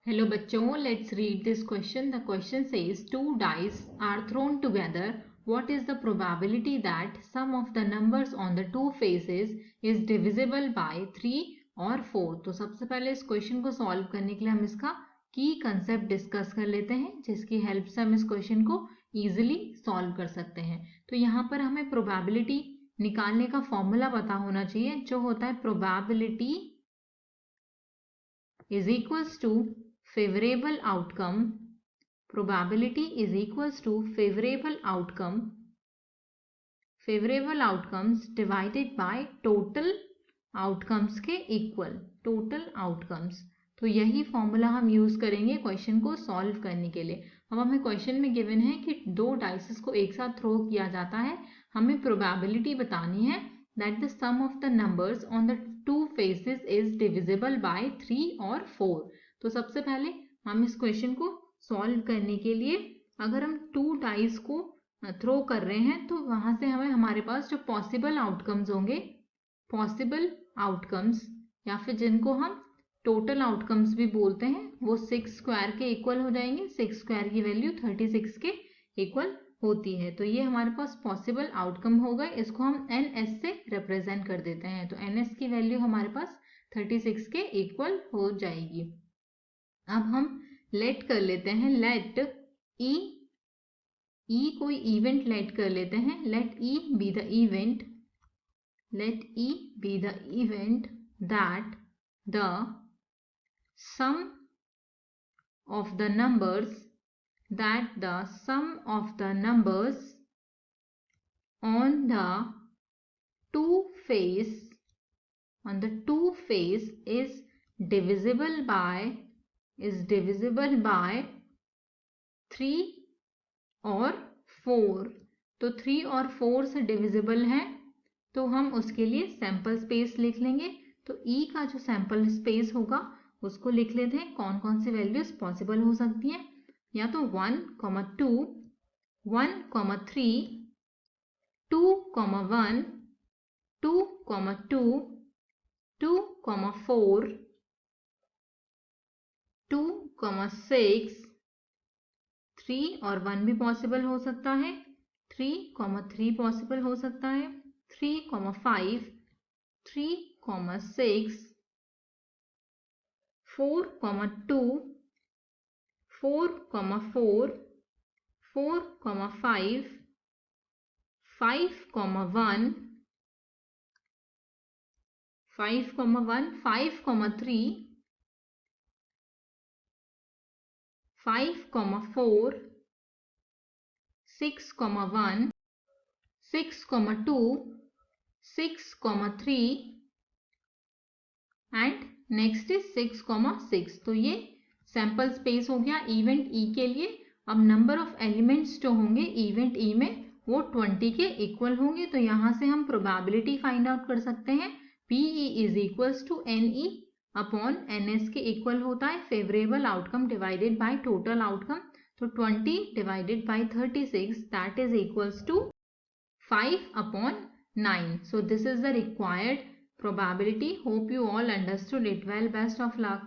Hello बच्चों, let's read this question. The question says two dice are thrown together. What is the probability that sum of the numbers on the two faces is divisible by 3 और 4? तो सबसे पहले इस question को solve करने के लिए हम इसका की कंसेप्ट डिस्कस कर लेते हैं, जिसकी हेल्प से हम इस क्वेश्चन को इजीली सॉल्व कर सकते हैं। तो यहाँ पर हमें प्रोबेबिलिटी निकालने का फॉर्मूला पता होना चाहिए, जो होता है probability is equals to favorable outcome. Probability is equals to favorable outcomes divided by total outcomes के equal, total outcomes। तो यही फॉर्मूला हम यूज करेंगे क्वेश्चन को सॉल्व करने के लिए। अब हमें क्वेश्चन में गिवन है कि दो डाइसेस को एक साथ थ्रो किया जाता है। हमें प्रोबेबिलिटी बतानी है that the sum of the numbers on the two faces is divisible by 3 और 4। तो सबसे पहले हम इस क्वेश्चन को सॉल्व करने के लिए अगर हम टू डाइस को थ्रो कर रहे हैं तो वहां से हमारे पास जो पॉसिबल आउटकम्स होंगे, पॉसिबल आउटकम्स या फिर जिनको हम टोटल आउटकम्स भी बोलते हैं, वो 6 स्क्वायर के इक्वल हो जाएंगे। 6 स्क्वायर की वैल्यू 36 के इक्वल होती है। तो ये हमारे पास पॉसिबल आउटकम होगा। इसको हम NS से रिप्रेजेंट कर देते हैं। तो NS की वैल्यू हमारे पास 36 के इक्वल हो जाएगी। अब हम लेट कर लेते हैं, लेट E कोई इवेंट लेट कर लेते हैं। Let E be the event, let E be the event that the sum of the numbers on the two face is divisible by 3 और 4। तो 3 और 4 से डिविजिबल है, तो हम उसके लिए सैंपल स्पेस लिख लेंगे। तो E का जो सैंपल स्पेस होगा उसको लिख लेते हैं। कौन कौन सी वैल्यूज पॉसिबल हो सकती हैं, या तो 1, 2, 1, 3, 2, 1, 2, 2, 2, 4, 2, 6, 3 और 1 भी पॉसिबल हो सकता है, 3, 3 पॉसिबल हो सकता है, 3, 5, 3, 6, 4, 2, 4, 4, 4, 5, 5, 1, 5, 1, 5, 3, 5, 4, 6, 1, 6, 2, 6, 3 एंड नेक्स्ट इज 6, 6। तो ये सैंपल स्पेस हो गया इवेंट E के लिए। अब नंबर ऑफ एलिमेंट्स जो होंगे इवेंट E में वो 20 के इक्वल होंगे। तो यहाँ से हम प्रोबेबिलिटी फाइंड आउट कर सकते हैं। PE is equals to NE upon NS के इक्वल होता है favourable outcome divided by total outcome. तो 20 divided by 36 that is equals to 5 upon 9. So this is the required probability. Hope you all understood it well. Best of luck.